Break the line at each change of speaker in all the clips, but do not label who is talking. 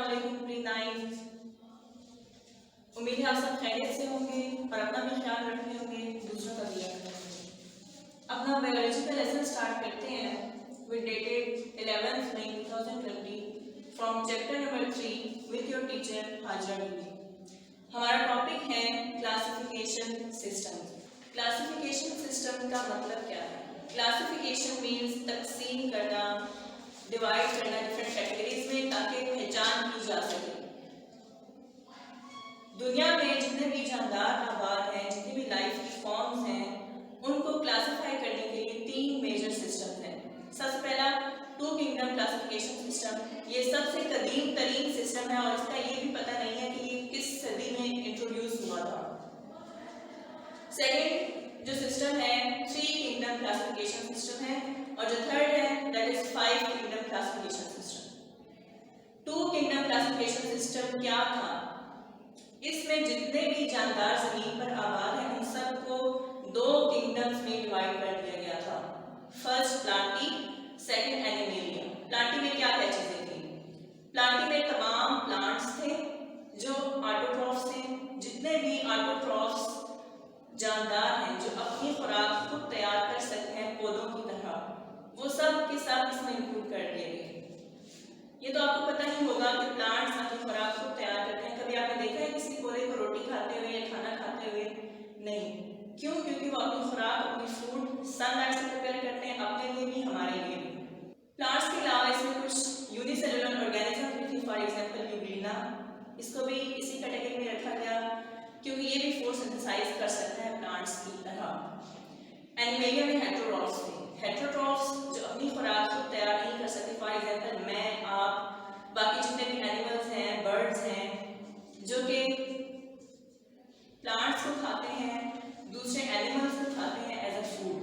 अस्सलामुअलैकुम pre ninth. उम्मीद है आप सब खैरियत से होंगे और अपना भी ख्याल रख रहे होंगे, दूसरों का भी रख रहे होंगे। अपना बायोलॉजी का लेसन स्टार्ट करते हैं with dated 11 May 2020 from chapter number 3 with your teacher Hajra Bibi. हमारा टॉपिक है क्लासिफिकेशन सिस्टम। क्लासिफिकेशन सिस्टम का मतलब क्या है? क्लासिफिकेशन मीन्स तकसीम करना, डिवाइड करना डिफरेंट कैटेगरीज में ताकि पहचान की जा सके। दुनिया में जितने भी जानदार आबाद हैं, जितनी भी लाइफ की फॉर्म्स हैं, उनको क्लासिफाई करने के लिए 3 मेजर सिस्टम हैं। सबसे पहला टू किंगडम क्लासिफिकेशन सिस्टम। ये सबसे कदीम तरीन सिस्टम है और इसका ये भी पता नहीं है कि ये किस सदी में इंट्रोड्यूस हुआ था। सेकेंड जो सिस्टम है 3 किंगडम क्लासिफिकेशन सिस्टम है और जो थर्ड है that is 5 kingdom classification system. 2 kingdom classification system क्या था? इसमें जितने भी जानदार जमीन पर आबाद हैं उन सबको 2 किंगडम्स में डिवाइड कर दिया गया था। First Plantae, second animalia. Plantae में क्या क्या चीजें थी? प्लांटी में तमाम प्लांट्स थे जो ऑटोट्रॉफ्स थे। जितने भी ऑटोट्रॉफ्स जानदार हैं जो अपनी खुराक खुद तैयार कर सकते हैं पौधों की तरह, वो सब के सब इसमें इंक्लूड कर दिए गए। ये तो आपको पता ही होगा कि प्लांट्स अपनी खुराक खुद तैयार करते हैं। कभी आपने देखा है किसी पौधे को रोटी खाते हुए या खाना खाते हुए? नहीं। क्यों? क्योंकि वो अपनी खुराक, अपनी फूड सनलाइट से प्रिपेयर करते हैं, अपने लिए भी हमारे लिए भी। प्लांट्स के अलावा इसमें कुछ यूनिसेलुलर ऑर्गेनिज्म भी थी, फॉर एग्जांपल यूग्लिना। इसको भी इसी कैटेगरी में रखा गया क्योंकि ये भी फोटोसिंथेसाइज कर सकते हैं प्लांट्स की तरह। एनिमेलिया में हेटेरोट्रॉफ्स थे। हेटेरोट्रॉफ्स जो अपनी खुराक खुद तैयार नहीं कर सकते, फॉर एग्जांपल मैं, आप, बाकी जितने भी एनिमल्स हैं, बर्ड्स हैं, जो कि प्लांट्स को खाते हैं, दूसरे एनिमल्स को खाते हैं एज अ फूड।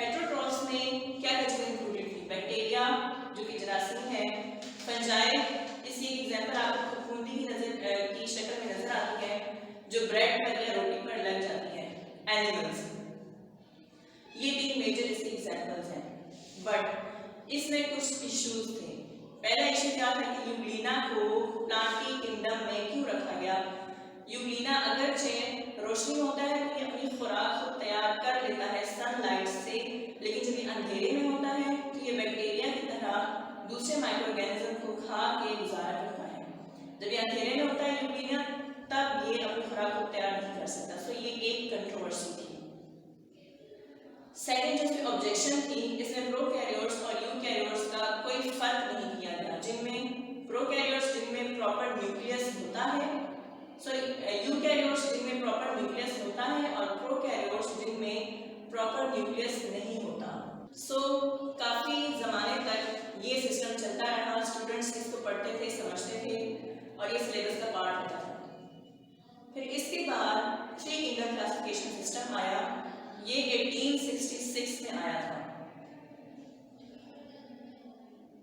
हेटेरोट्रॉफ्स में क्या क्या चीजें इंक्लूडेड थी? बैक्टीरिया जो कि जरासीम है, फंजाई, इसकी एग्जांपल आपको फफूंदी की शक्ल में नजर आती है जो ब्रेड पर या रोटी पर लग जाती है, एनिमल्स। ये 3 मेजर इसके एग्जांपल्स हैं। बट इसमें कुछ इश्यूज थे। पहला इश्यू क्या था कि यूग्लिना को प्लांटी किंगडम में क्यों रखा गया? यूग्लिना अगरचे रोशनी होता है तो ये अपनी खुराक खुद तैयार कर लेता है सनलाइट से, लेकिन जब ये अंधेरे में होता है तो ये बैक्टीरिया की तरह दूसरे माइक्रो ऑर्गेनिज्म को खा के गुजारा करता है। जब ये अंधेरे में होता है यूग्लिना, तब ये अपनी खुराक खुद तैयार नहीं कर सकता। सो ये एक कंट्रोवर्सी थी। सेकेंड जो ऑब्जेक्शन थी, इसमें प्रोकैरियोट्स और यूकैरियोट्स का कोई फर्क नहीं किया गया। जिनमें प्रोकैरियोट्स जिनमें प्रॉपर न्यूक्लियस होता है, यूकैरियोट्स जिनमें प्रॉपर न्यूक्लियस होता है और प्रोकैरियोट्स जिनमें प्रॉपर न्यूक्लियस नहीं होता। काफी जमाने तक ये सिस्टम चलता रहा। स्टूडेंट्स इसको पढ़ते थे, समझते थे और ये सिलेबस का पार्ट होता था। फिर इसके बाद 3 किंगडम क्लासिफिकेशन सिस्टम आया। ये 1866 में आया था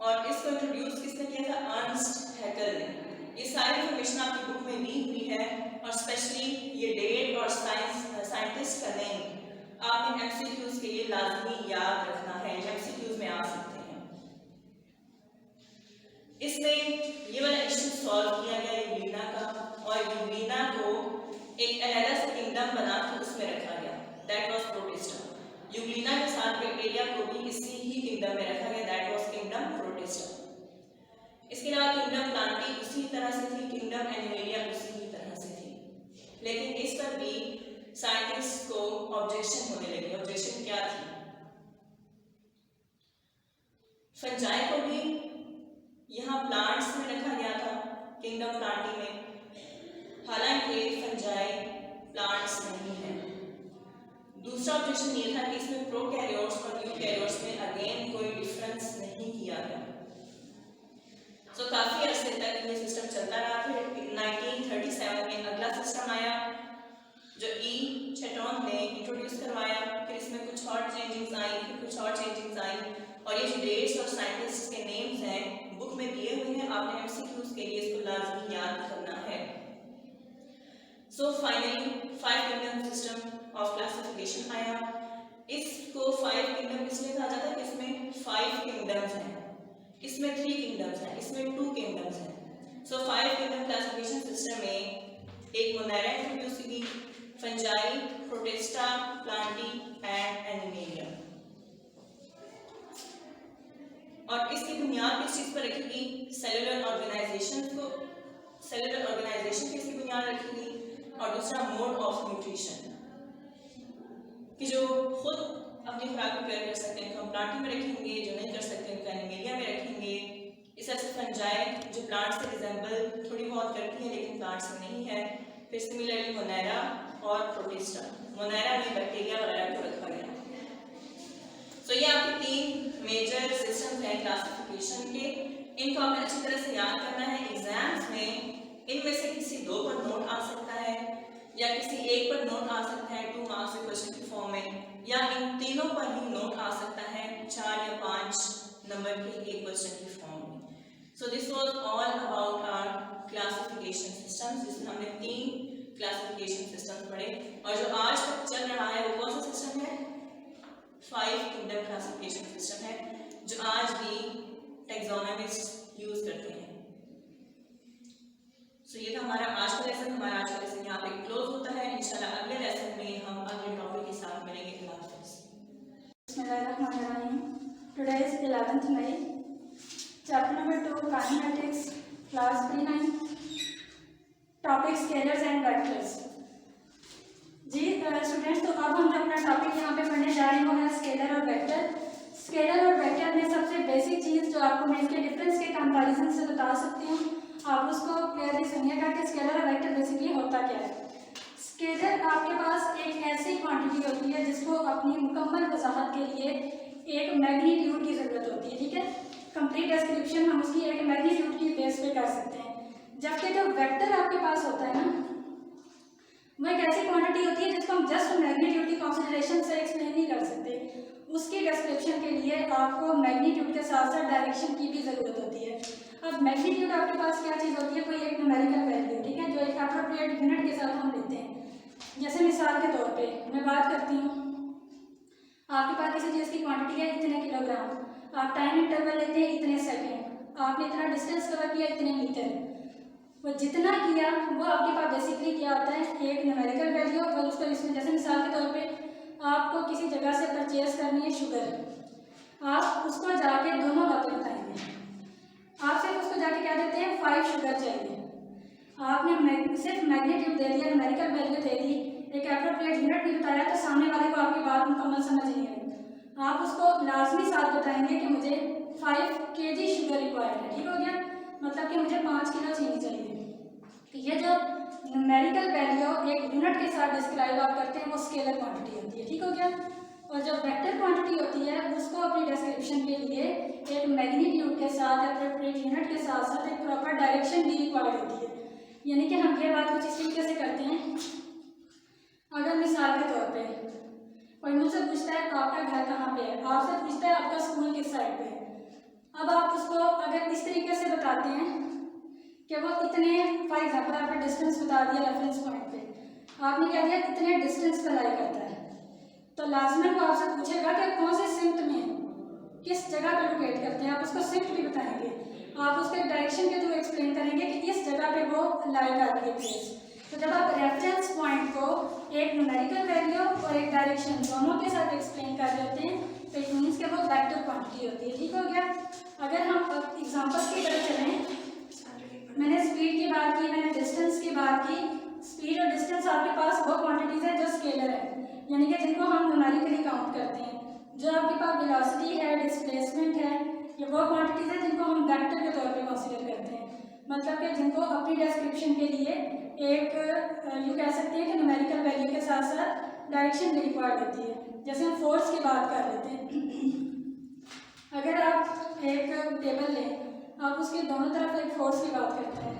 और इसको इंट्रोड्यूस किसने किया था? अर्नस्ट हैकेल ने। ये सारी इंफॉर्मेशन आपकी बुक में दी हुई है और स्पेशली ये डेट और साइंटिस्ट का नेम आपने एमसीक्यूज के लिए लाजमी याद रखना है। एमसीक्यूज में आ सकते हैं। इसमें ये वाला इश्यू सॉल्व किया गया यूग्लिना का और यूग्लिना को एक अलग से किंगडम बना के उसमें रखा गया, दैट वाज प्रोटिस्टा। यूग्लिना के साथ बैक्टीरिया को भी इसी ही किंगडम में रखा गया, दैट वाज किंगडम प्रोटिस्टा। इसके अलावा किंगडम प्लांटी उसी तरह से थी, किंगडम एनिमेलिया उसी ही तरह से थी, लेकिन इस पर भी साइंटिस्ट को ऑब्जेक्शन होने लगी। ऑब्जेक्शन क्या थी? फंजाई को भी यहाँ प्लांट्स में रखा गया था किंगडम प्लांटी में, हालांकि फंजाई प्लांट्स नहीं है। दूसरा ऑब्जेक्शन ये था कि इसमें प्रोकैरियोट्स और यूकैरियोट्स में अगेन कोई डिफरेंस नहीं किया गया। काफी अरसे तक ये सिस्टम चलता रहा। फिर 1937 में अगला सिस्टम आया जो ई चेटोन ने इंट्रोड्यूस करवाया। फिर इसमें कुछ और चेंजिंग्स आई, फिर कुछ और चेंजिंग्स आई और ये जो डेट्स और साइंटिस्ट के नेम्स हैं बुक में दिए हुए हैं, आपने एमसीक्यूज के लिए इसको लाजमी याद करना है। Finally 5 kingdom system of classification आया। इसको 5 किंगडम इसलिए कहा जाता है कि इसमें 5 किंगडम्स हैं, इसमें 3 किंगडम्स हैं, इसमें 2 किंगडम्स हैं। सो 5 किंगडम क्लासिफिकेशन सिस्टम में एक मोनेरा इंट्रोड्यूस की, fungi, protista, Plantae and animalia. और इसकी बुनियाद किस चीज़ पर रखेगी? सेलुलर ऑर्गेनाइजेशन को, सेलुलर ऑर्गेनाइजेशन की इसकी बुनियाद रखेगी। और दूसरा मोड ऑफ न्यूट्रिशन, कि जो खुद अपनी खुराक प्रिपेयर कर सकते हैं तो हम प्लांटी में रखेंगे, जो नहीं कर सकते उनको एनिमेलिया में रखेंगे। इस तरह से फंजाई जो प्लांट से रिजेंबल थोड़ी बहुत करती है लेकिन प्लांट से नहीं है। फिर सिमिलरली मोनेरा और प्रोटिस्टा, मोनेरा में बैक्टीरिया वगैरह को रखा गया। तो ये आपके 3 मेजर सिस्टम हैं क्लासिफिकेशन के। इनको आपने अच्छी तरह से याद करना है। एग्जाम्स में इनमें से किसी 2 पर नोट आ सकता है या किसी एक पर नोट आ सकता है 2 मार्क्स के क्वेश्चन की फॉर्म में, या इन तीनों पर ही नोट आ सकता है 4 या 5 नंबर के एक क्वेश्चन की फॉर्म में। So this was all about our classification systems, जिसमें हमने 3 क्लासिफिकेशन सिस्टम पढ़े। और जो आज तक चल रहा है वो कौन सा सिस्टम है? 5 किंगडम क्लासिफिकेशन सिस्टम है, जो आज भी टैक्सोनॉमिस्ट यूज करते हैं। सो ये था हमारा आज का लेसन। हमारा आज का लेसन यहाँ पे क्लोज होता है। इंशाल्लाह अगले लेसन में हम अगले टॉपिक के साथ मिलेंगे। अल्लाह हाफ़िज़।
बिस्मिल्लाहिर्रहमानिर्रहीम। Today is 11th May, chapter number 2 kinematics, class Pre9, topic scalars and vectors. जी स्टूडेंट्स, तो अब हम जो अपना टॉपिक यहाँ पे पढ़ने जा रहे हैं वो है स्केलर और वेक्टर। स्केलर और वेक्टर में सबसे बेसिक चीज़ जो आपको मैं इसके डिफरेंस के कंपैरिजन से बता सकती हूँ, आप उसको क्लियरली सुनिएगा कि स्केलर और वेक्टर बेसिकली होता क्या है। स्केलर आपके पास एक ऐसी क्वांटिटी होती है जिसको अपनी मुकम्मल वजाहत के लिए एक मैग्नीट्यूड की ज़रूरत होती है। ठीक है, कंप्लीट डिस्क्रिप्शन हम उसकी एक मैग्नीट्यूड की बेस पे कर सकते हैं। जबकि जो वेक्टर आपके पास होता है ना, वो एक ऐसी क्वांटिटी होती है जिसको हम जस्ट मैग्नीट्यूड की कंसिडरेशन से एक्सप्लेन नहीं कर सकते। उसकी डिस्क्रिप्शन के लिए आपको मैग्नीट्यूड के साथ साथ डायरेक्शन की भी ज़रूरत होती है। अब मैग्नीट्यूड आपके पास क्या चीज़ होती है? कोई एक न्यूमेरिकल वैल्यू, ठीक है, जो एक एप्रोप्रिएट यूनिट के साथ हम लेते हैं। जैसे मिसाल के तौर पे मैं बात करती हूँ, आपके पास किसी चीज़ की क्वांटिटी है इतने किलोग्राम, आप टाइम इंटरवल लेते हैं इतने सेकेंड, आपने इतना डिस्टेंस कवर किया इतने मीटर, वो जितना किया वो आपके पास बेसिकली क्या होता है? एक न्यूमेरिकल वैल्यू। और उसको इसमें जैसे मिसाल के तौर पे आपको किसी जगह से परचेज करनी है शुगर, आप उसको जाके दोनों बातें बताएंगे। आप सिर्फ उसको जाके क्या देते हैं? 5 शुगर चाहिए। आपने सिर्फ मैग्नीट्यूड दे दिया, न्यूमेरिकल वैल्यू दे दी, एक एप्रोप्रिएट यूनिट भी बताया, तो सामने वाले को आपकी बात मुकम्मल समझ नहीं आई। आप उसको लाजमी साथ बताएंगे कि मुझे 5 kg शुगर रिक्वायर्ड है। ठीक हो गया, मतलब कि मुझे 5 किलो चीनी चाहिए। ये जो न्यूमेरिकल वैल्यू एक यूनिट के साथ डिस्क्राइब आप करते हैं वो स्केलर क्वांटिटी होती है। ठीक हो गया। और जो वेक्टर क्वांटिटी होती है उसको अपनी डिस्क्रिप्शन के लिए एक मैग्नीट्यूड के साथ, एप्रोप्रिएट यूनिट के साथ साथ एक प्रॉपर डायरेक्शन भी रिक्वायर्ड होती है। यानी कि हम ये बात कुछ इस तरीके से करते हैं, अगर मिसाल के तौर पे कोई मुझसे पूछता है आपका घर कहाँ पे है, आपसे पूछता है आपका स्कूल किस साइड पे है, अब आप उसको अगर इस तरीके से बताते हैं कि वो इतने, फॉर एग्जाम्पल आपने डिस्टेंस बता दिया रेफरेंस पॉइंट पे, आपने क्या दिया इतने डिस्टेंस पर लाई करता है, तो लाजमन वो आपसे पूछेगा कि कौन से सिम्ट में किस जगह पर लोकेट करते हैं, आप उसको सिम्ट भी बताएंगे, आप उसके डायरेक्शन के थ्रू एक्सप्लेन करेंगे कि इस जगह पे वो लाई कर रही है प्लेस। तो जब आप रेफरेंस पॉइंट को एक न्यूमेरिकल वैल्यू और एक डायरेक्शन दोनों के साथ एक्सप्लेन कर रहे होते हैं तो इट मीन्स कि वो वेक्टर क्वांटिटी होती है। ठीक हो गया। अगर हम एग्जांपल्स की तरफ चलें, मैंने स्पीड की बात की, मैंने डिस्टेंस की बात की। स्पीड और डिस्टेंस आपके पास वो क्वांटिटीज है जो स्केलर है, यानी कि जिनको हम न्यूमेरिकली काउंट करते हैं। जो आपके पास वेलोसिटी है, डिस्प्लेसमेंट है, ये वो क्वांटिटीज है जिनको हम वेक्टर के तौर पे कंसीडर करते हैं, मतलब कि जिनको अपनी डिस्क्रिप्शन के लिए एक यूँ कह सकते हैं कि न्यूमेरिकल वैल्यू के साथ साथ डायरेक्शन भी रिक्वायर्ड होती है। जैसे हम फोर्स की बात कर लेते हैं, अगर आप एक टेबल लें, आप उसके दोनों तरफ एक फोर्स की बात करते हैं,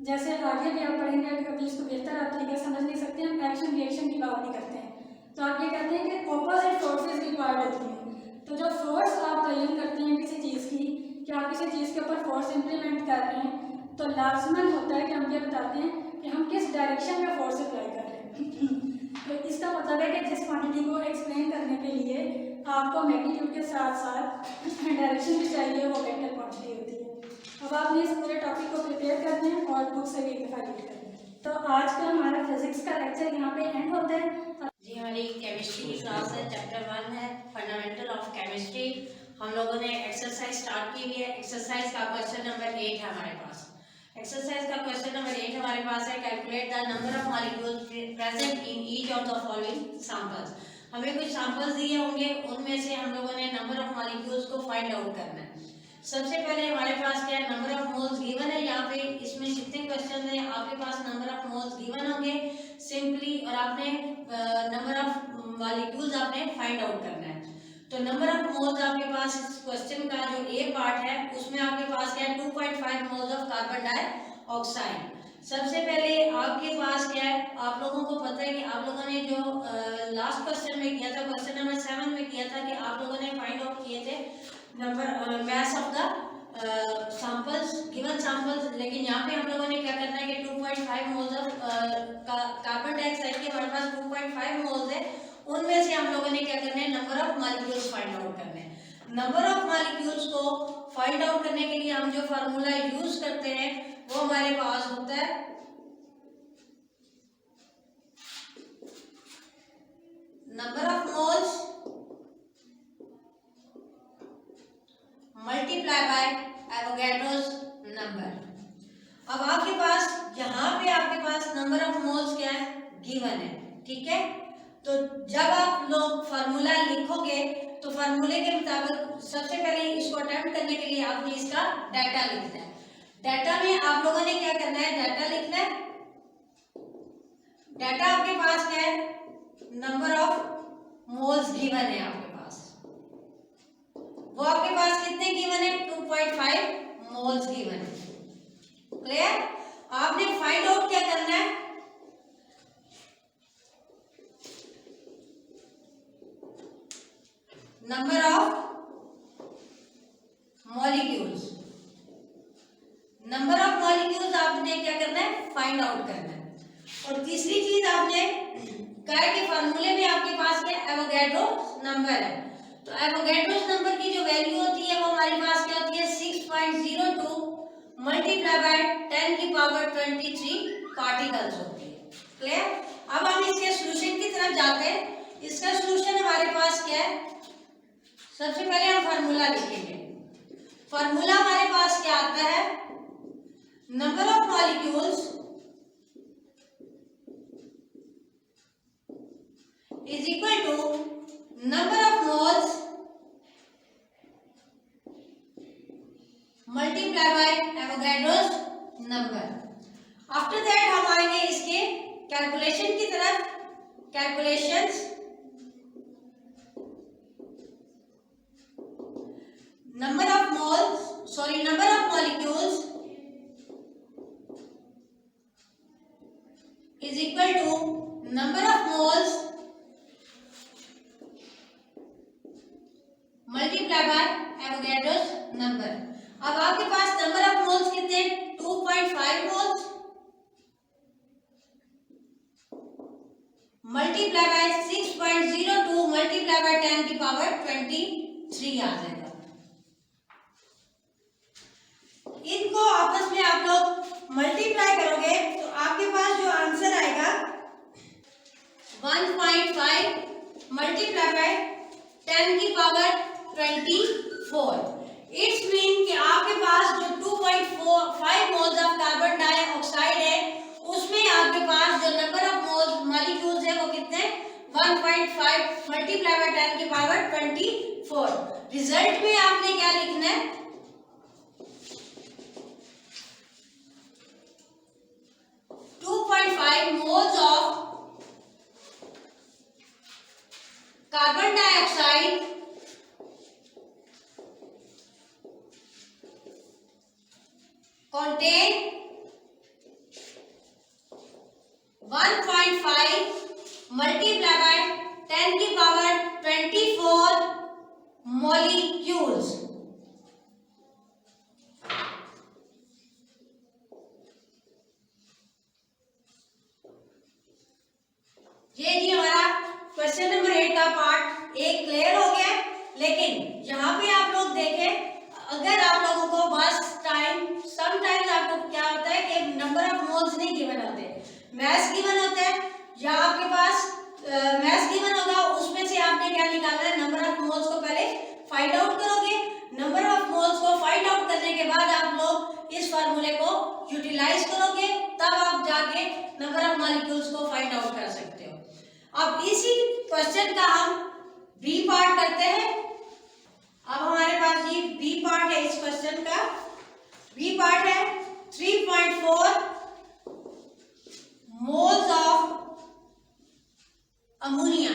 जैसे आगे भी आप पढ़ेंगे, कभी इसको बेहतर आप तरीके से समझ नहीं सकते, हम एक्शन रिएक्शन की बात नहीं करते हैं, तो आप ये कहते हैं कि ऑपोजिट फोर्सेस रिक्वायर्ड होती हैं। तो जो फोर्स आप तयन करते हैं किसी चीज़ की, कि आप किसी चीज़ के ऊपर फोर्स इम्प्लीमेंट कर रहे हैं, तो लाजमन होता है कि हम ये बताते हैं कि हम किस डायरेक्शन में फोर्स अप्लाई कर रहे हैं। तो इसका मतलब है कि जिस क्वांटिटी को एक्सप्लेन करने के लिए आपको मैग्नीट्यूड के साथ साथ डायरेक्शन भी चाहिए, वो वेक्टर क्वांटिटी होती है। अब आपने इस पूरे टॉपिक को प्रिपेयर करना है और बुक से भी एक दफ़ा रीड करना है। तो आज का हमारा फिजिक्स का लेक्चर यहाँ पे एंड होता है।
जी हमारी केमिस्ट्री की क्लास है, चैप्टर 1 है फंडामेंटल ऑफ केमिस्ट्री। हम लोगों ने एक्सरसाइज स्टार्ट की हुई है। एक्सरसाइज का क्वेश्चन नंबर 8 है हमारे पास। एक्सरसाइज का क्वेश्चन नंबर 8 हमारे पास है, calculate the number of molecules present in each of the following samples. हमें कुछ सैंपल्स दिए होंगे, उनमें से हम लोगों ने नंबर ऑफ मॉलिक्यूल्स को फाइंड आउट करना है। सबसे पहले हमारे पास क्या है, नंबर ऑफ मोल्स गिवन है। यहाँ पे इसमें जितने क्वेश्चन है आपके पास नंबर ऑफ मोल्स गिवन होंगे सिंपली, और आपने नंबर ऑफ मॉलिक्यूल्स आपने फाइंड आउट करना है। तो नंबर ऑफ मोल्स आपके पास इस क्वेश्चन का जो ए पार्ट है उसमें आपके पास क्या है, 2.5 मोल्स ऑफ कार्बन डाइऑक्साइड। सबसे पहले आपके पास क्या है, आप लोगों को पता है कि आप लोगों ने जो लास्ट क्वेश्चन में किया था, क्वेश्चन नंबर 7 में किया था कि आप लोगों ने फाइंड आउट किए थे number mass of the samples, given samples. लेकिन यहाँ पे हम लोगों ने क्या करना है कि 2.5 मोल्स ऑफ कार्बन डाइऑक्साइड के हमारे पास 2.5 मोल्स है, उनमें से हम लोगों ने क्या करना है, number of molecules find out करने हैं। नंबर ऑफ मॉलिक्यूल्स को फाइंड आउट करने के लिए हम जो फार्मूला यूज करते हैं वो हमारे पास होता है number of moles multiply by Avogadro's number. अब आपके पास यहाँ पे आपके पास नंबर ऑफ मोल्स क्या है, गिवन है, ठीक है। तो जब आप लोग फार्मूला लिखोगे तो फार्मूले के मुताबिक सबसे पहले इसको अटेम्प्ट करने के लिए आपने इसका डाटा लिखना है। डाटा में आप लोगों ने क्या करना है, डाटा लिखना है। डाटा आपके पास क्या है, नंबर ऑफ मोल्स गिवन है आपके पास, वो आपके पास कितने गिवन है, 2.5 मोल्स गिवन है। क्लियर। आपने फाइंड आउट क्या करना है, number of molecules. Number of molecules आपने क्या करना है, फाइंड आउट करना है। और तीसरी चीज आपने कहा कि फार्मूले में आपके पास क्या, एवोगैड्रोस नंबर है। तो एवोगैड्रोस नंबर की जो वैल्यू होती है वो हमारे पास क्या होती है, 6.02 मल्टीप्लाई बाय 10 की पावर 23 पार्टिकल्स होती है। क्लियर। अब हम इसके सॉल्यूशन की तरफ जाते हैं। इसका सॉल्यूशन हमारे पास क्या है, सबसे पहले हम फार्मूला लिखेंगे। फार्मूला हमारे पास क्या आता है, number of molecules is equal to number of moles multiply by Avogadro's number। After that हम आएंगे इसके कैलकुलेशन की तरफ। Calculations, number of molecules is equal to number of moles multiply by Avogadro's number. अब आपके पास नंबर ऑफ मोल्स कितने, 2.5 moles multiply by 6.02 multiply by 10 की power 23 आ जाएगा। इनको आपस में आप लोग मल्टीप्लाई करोगे तो आपके पास जो आंसर आएगा 1.5 मल्टीप्लाई बाय 10 की पावर 24। इट्स मीन कि आपके पास जो 2.5 मोल्स ऑफ कार्बन डाइऑक्साइड है उसमें आपके पास जो नंबर ऑफ मोल्स मॉलिक्यूल्स है वो कितने, 1.5 मल्टीप्लाई बाय 10 की पावर 24। रिजल्ट में आपने क्या लिखना है, moles of carbon dioxide contain 1.5 multiply by 10 की पावर 24 molecules। ये जी हमारा क्वेश्चन नंबर 8 का पार्ट एक क्लियर हो गया। लेकिन यहाँ पे आप लोग देखें, अगर आप लोगों को बस समटाइम्स आपको क्या होता है कि नंबर ऑफ मोल्स नहीं गिवन होते, मैथ्स गिवन होता है या आपके पास मैथ्स गिवन होगा, उसमें से आपने क्या निकालना है, नंबर ऑफ मोल्स को पहले फाइंड आउट करोगे। नंबर ऑफ मोल्स को फाइंड आउट करने के बाद आप लोग इस फार्मूले को यूटिलाइज करोगे, तब आप जाके नंबर ऑफ मॉलिक्यूल्स को फाइंड आउट कर सकते हो। अब इसी क्वेश्चन का हम बी पार्ट करते हैं। अब हमारे पास ये बी पार्ट है, इस क्वेश्चन का बी पार्ट है 3.4 मोल्स ऑफ अमोनिया।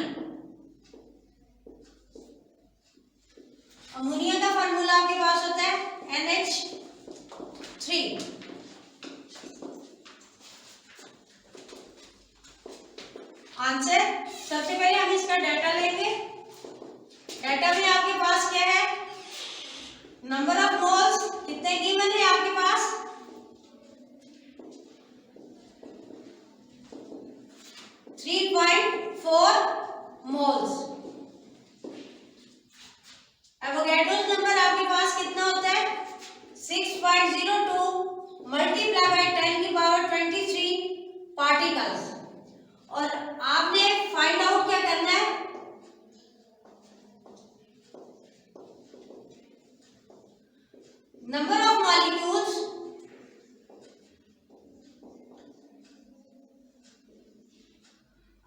अमोनिया का फार्मूला आपके पास होता है NH3। आंसर, सबसे पहले हम इसका डाटा लेंगे। डाटा में आपके पास क्या है, नंबर ऑफ मोल्स कितने गिवन है आपके पास, 3.4 मोल्स। एवोगैड्रोस नंबर आपके पास कितना होता है, 6.02 मल्टीप्लाई बाय 10⁻23 पार्टिकल्स। और आपने फाइंड आउट क्या करना है, नंबर ऑफ मॉलिक्यूल्स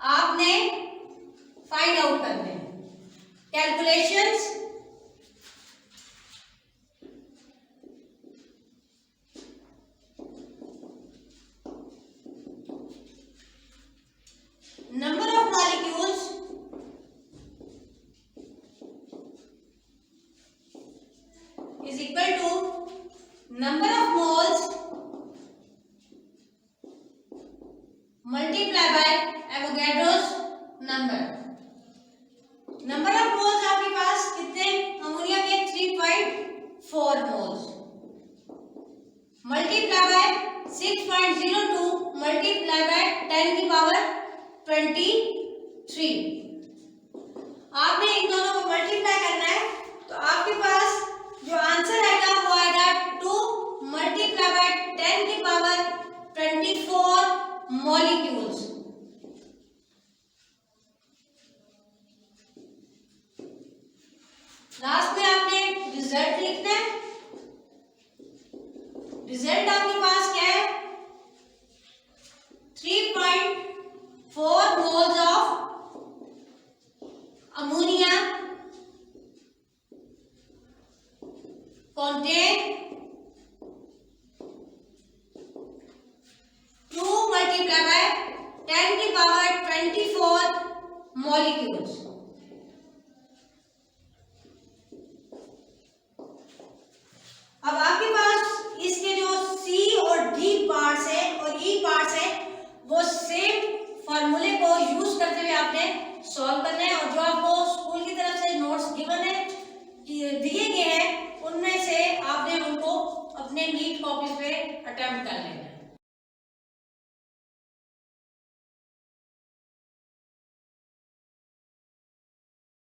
आपने फाइंड आउट करने हैं। Calculations, number of molecules is equal to number of moles multiplied by Avogadro's number। Number of moles आपके पास कितने अमोनिया के, 3.4 moles multiply by 6.02 multiply by 10⁻23। आपने इन दोनों को मल्टीप्लाई करना है, तो आपके पास जो आंसर आएगा वो आएगा 2 मल्टीप्लाई बाय 10⁻24 मॉलिक्यूल्स। लास्ट में आपने रिजल्ट लिखना है। रिजल्ट आपके पास क्या है, 3.4 moles of ammonia contain 2 multiplied by 10⁻24 molecules। अब आपके पास इसके जो सी और डी पार्ट्स है और ई पार्ट्स है, वो सेम फॉर्मूले को यूज करते हुए आपने सॉल्व करना है। और जो आपको स्कूल की तरफ से नोट्स गिवन है, दिए गए हैं, उनमें से आपने उनको अपने नीट कॉपी पे अटेम्प्ट करना है।